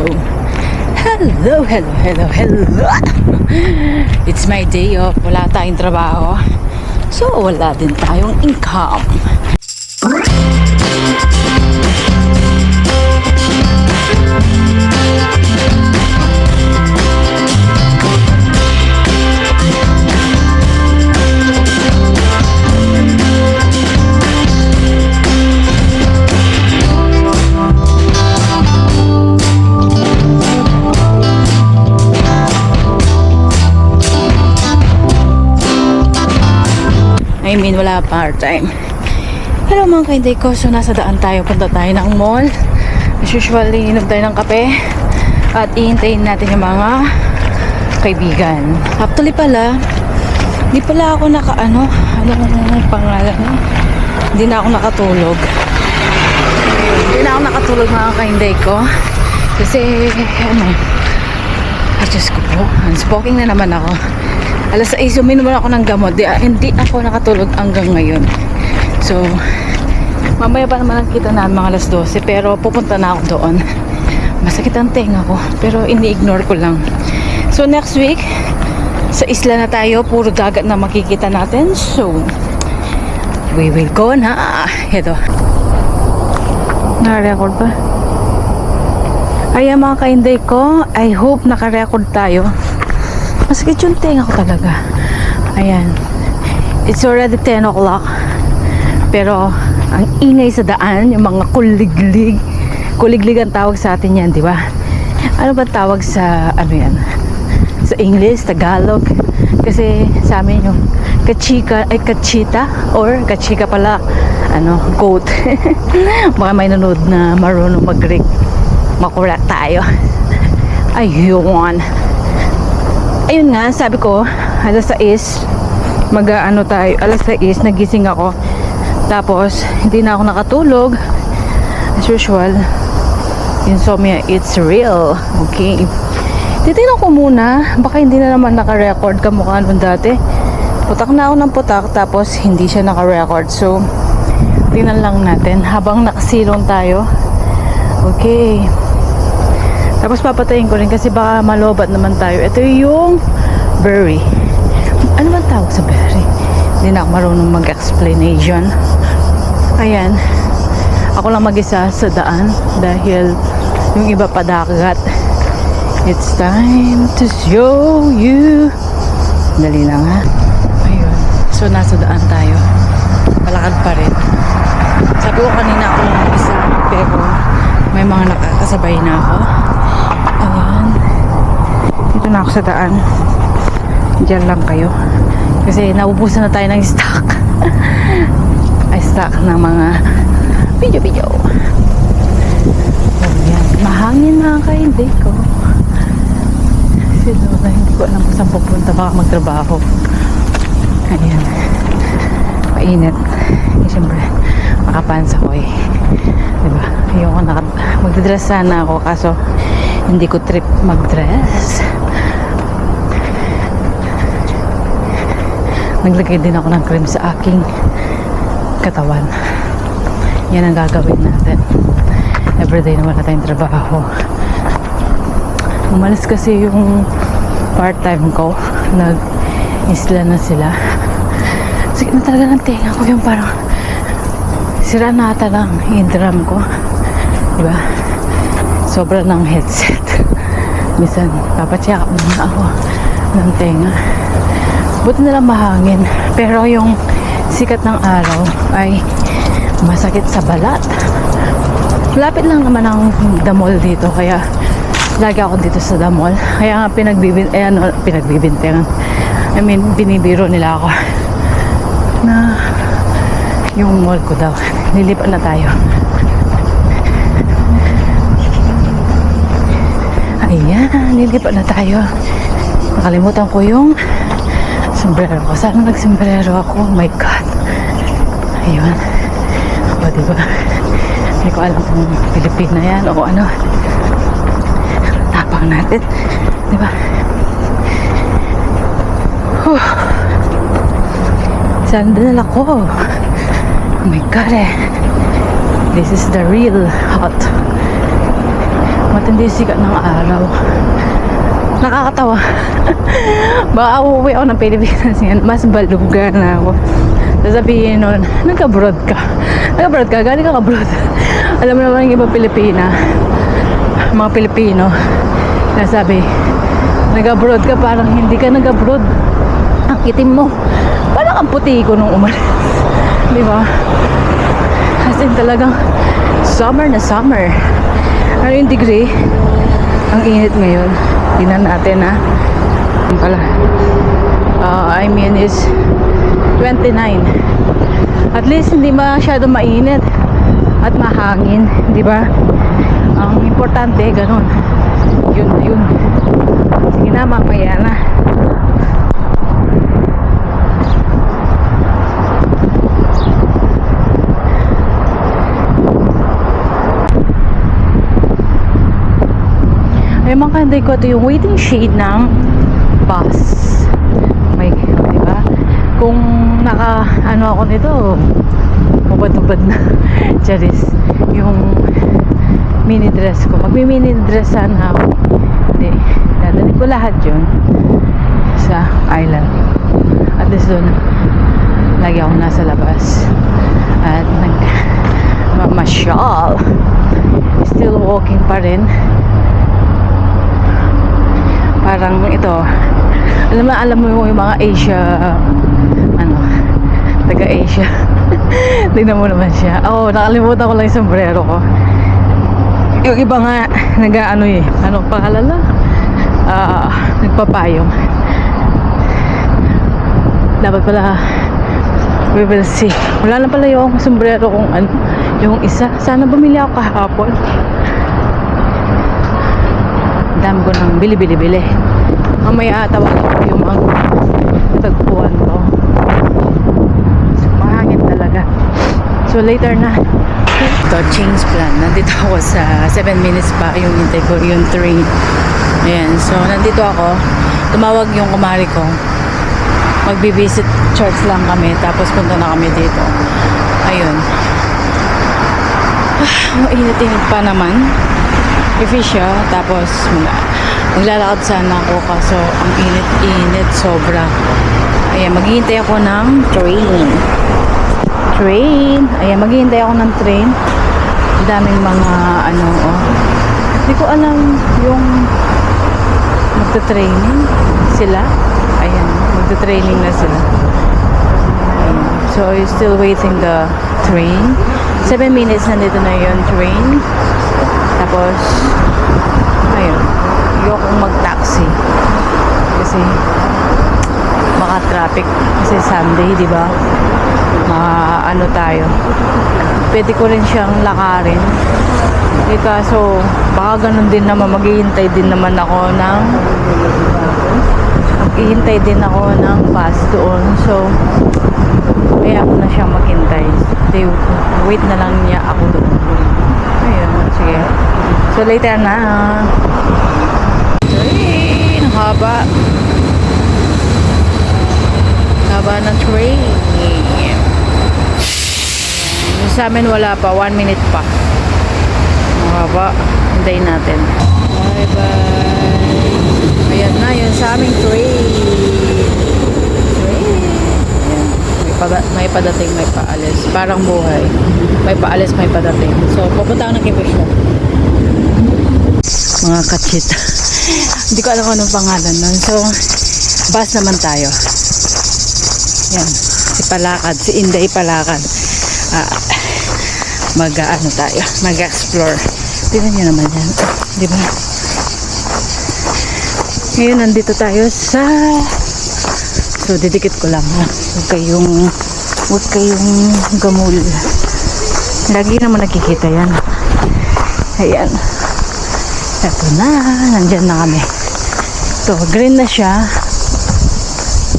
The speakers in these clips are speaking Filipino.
So, hello, hello, hello, hello. It's my day off. Wala tayong trabaho. So, wala din tayong income. I mean, wala part-time. Hello mga kainday ko. So, nasa daan tayo. Punta tayo ng mall. As usually, inom tayo ng kape. At ihintayin natin yung mga kaibigan. Actually pala, di pala ako anong pangalan? Hindi na ako nakatulog. Hindi na ako nakatulog mga kainday ko. Kasi, Diyos ko po. Unspoken na naman ako. Alas 6, uminom ako ng gamot. Hindi ako nakatulog hanggang ngayon. So, mamaya pa naman nakita na mga alas 12. Pero pupunta na ako doon. Masakit ang tenga ko. Pero ini-ignore ko lang. So, next week, sa isla na tayo. Puro dagat na makikita natin. So, we will go na. Ito. Naka-record pa? Ayan mga kainday ko. I hope naka-record tayo. Masakit yung tenga ko talaga. Ayan. It's already 10 o'clock. Pero, ang ingay sa daan, yung mga kuliglig. Kuliglig ang tawag sa atin yan, di ba? Ano ba tawag sa, sa English, Tagalog? Kasi sa amin yung kachita, or kachika pala, goat. Baka may nanood na marunong mag-Greek. Makulat tayo. Ayun. Ayun nga, sabi ko, alas 6, alas 6, nagising ako. Tapos, hindi na ako nakatulog. As usual, insomnia, it's real. Okay. Titignan ko muna, baka hindi na naman naka-record kamukha nun dati. Putak na ako ng putak, tapos hindi siya naka-record. So, tingnan lang natin habang nakasilong tayo. Okay. Tapos papatayin ko rin kasi baka malobat naman tayo. Ito yung berry. Ano ba tawag sa berry? Hindi na ako marunong mag-explanation. Ayan. Ako lang mag-isa sa daan dahil yung iba pa dagat. It's time to show you. Dali lang ha. Ayun. So nasa daan tayo. Palakad pa rin. Sabi ko kanina ako lang mag-isa. Pero may mga nakakasabay na ako. Ayan. Dito na ako sa daan. Diyan lang kayo. Kasi naubusan na tayo ng stock. Ay, stock ng mga video. Ayan. Mahangin mga kainday ko. Kasi doon hindi ko alam kung saan pupunta. Baka magtrabaho. Ayan. Mainit. Siyempre, makapansa ko eh. Diba? Ayoko magdress sana ako kaso hindi ko trip mag-dress. Naglagay din ako ng cream sa aking katawan. Yan ang gagawin natin. Everyday na wala tayong trabaho. Umalis kasi yung part-time ko. Nag-isla na sila. Sige na talaga ng tenga ko yung parang sira na ata lang yung drum ko. Diba? Sobra ng headset. Minsan, papacheck up muna ako ng tenga. Buti na lang mahangin. Pero yung sikat ng araw ay masakit sa balat. Lapit lang naman ang the mall dito. Kaya, lagi ako dito sa the mall. Kaya nga pinagbibintangan. Binibiro nila ako na yung mall ko daw. Nilipat na tayo. Ayan, nilipat na tayo. Nakalimutan ko yung sombrero ko. Sana nag-sombrero ako. Oh my God. Ayun. O, diba? Hindi ko alam kung Pilipina yan o ano. Tapang natin. Diba? Sandal ako. Oh my God eh. This is the real hot. hindi sikat ng araw. Nakakatawa. Baka uuwi ako ng Pilipinas yan, mas baluga na ako. Sasabihin nun, nag-abroad ka. Nag-abroad ka? Galing ka abroad. Alam mo naman yung ibang Pilipina, mga Pilipino, nasabi, nag-abroad ka, parang hindi ka nag-abroad. Ang itim mo. Parang ang puti ko nung umalis. Di ba? As in talagang summer na summer. Ano yung degree? Ang init ngayon. Tingnan natin ha. Yung pala. I mean is 29. At least hindi masyado mainit at mahangin, di ba? Ang importante ganun. Yun na yun. Sige na, mamaya na. Ay, makanda ko ito yung waiting shade ng bus. May, di ba? Kung naka, ano ako nito, mubad-ubad na. Charis. Yung mini dress ko. Magmi-mini dress sana ako. Hindi. Dadalik ko lahat yun sa island. At least doon, lagi ako nasa labas. At nag-mamasyal. Still walking pa rin. Parang ito, alam mo yung mga Asia, taga-Asia. Tignan mo naman siya. Nakalimutan ko lang yung sombrero ko. Yung iba nga, anong pangalan lang? Nagpapayong. Dapat pala, we will see. Wala na pala yung sombrero kung yung isa. Sana bumili ako kahapon. Dami ko ng bili. Mamaya tawagin ko yung mga tagpuan ko. So, mahangin talaga. So, later na. Ito, change plan. Nandito ako sa 7 minutes pa yung hintay ko, yung train. Ayan. So, nandito ako. Tumawag yung kumari ko. Magbivisit church lang kami. Tapos punta na kami dito. Ayun. Mainit-init pa naman. Siya, tapos maglalakad sana ako kaso ang init sobra. Ayan, maghihintay ako ng train. Ayan, maghihintay ako ng train. Ang daming mga hindi ko alam yung magta-training sila. Ayan, magta-training na sila. Ayan. So I'm still waiting the train. 7 minutes nandito na yung train. Tapos, ayun, ayokong mag-taxi. Kasi, baka traffic. Kasi Sunday, di ba? Tayo. Pwede ko rin siyang lakarin. Kaso, baka ganun din naman, maghihintay din ako ng bus doon. So, kaya ako na siyang maghintay. Wait na lang niya ako doon. Ayun, sige. So, later na. Train. Haba. Haba ng train. Yung sa amin wala pa. 1 minute pa. Haba. Hintayin natin. Bye-bye. Ayan na. Yun sa aming train. May padating, may paalis. Parang buhay. May paalis, may padating. So, pupunta ako ng Kibushla. Mga kachita. Hindi ko alam kung anong pangalan nun. So, bus naman tayo. Yan. Si Palakad. Si Inday Palakad. Tayo. Mag-explore. Tingnan nyo naman yan. Di ba? Ngayon, nandito tayo sa... So, didikit ko lang ha. Huwag kayong gamul. Lagi naman nakikita yan. Ayan. Eto na. Nandyan na kami. So, green na siya.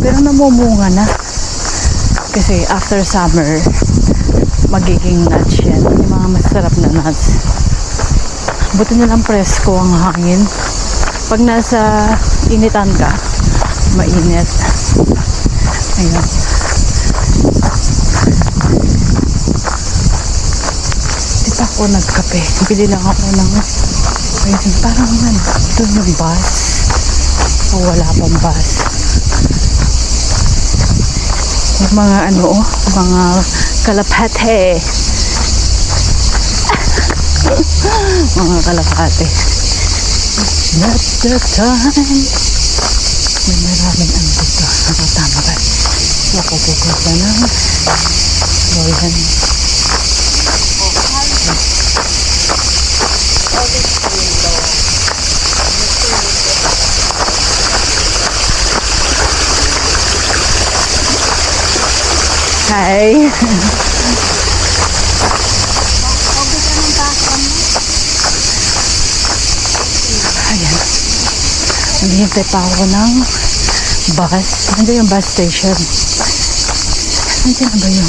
Pero namumunga na. Kasi after summer, magiging nuts yan. Yung mga masarap na nuts. Buti na lang presko ang hangin. Pag nasa initan ka, mainit. Ayan. Di pa ako nagkape. Bili lang ako ng Ayun, parang doon yung bus. O wala pang bus. Yung mga mga kalapate. Mga kalapate. Not the time. May maraming dito. Nakatama ba? Nakapukot ba ng golden. Hi. Ayan. Naghihintay pa ako ng bus. Nandiyan yung bus station. Nandiyan na ba yun?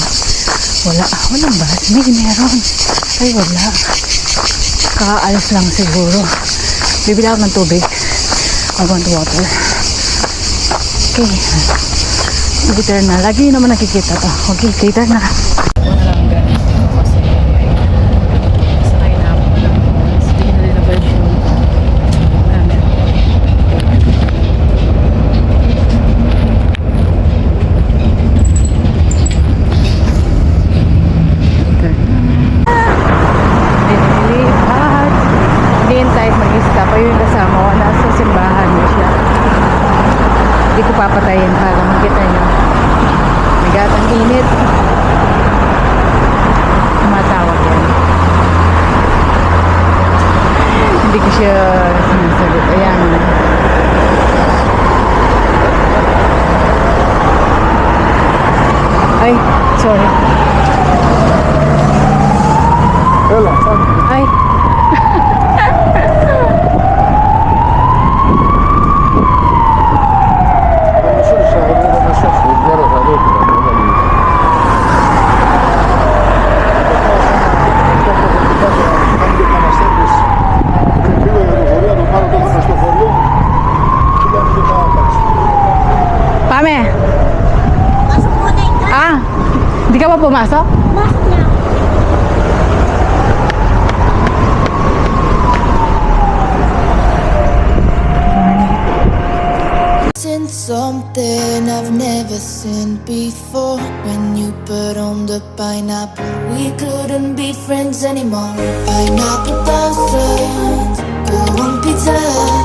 Walang bus. Meron. Ay, wala. Kakaalis lang siguro. Bibili ako ng tubig. I want water. Okay. Later na. Lagi naman nakikita to. Okay, later na. Hindi ko papatayin para makita nyo. Bigat ang init. Tumatawag yan. Hindi ko siya sinasagot. Ayan. Ay, sorry. Ay. Pame. Pasok mo na ito. Hindi ka pa pumasok? Pasok na. Seen something I've never seen before. When you put on the pineapple, we couldn't be friends anymore. Pineapple blossoms, go on pizza.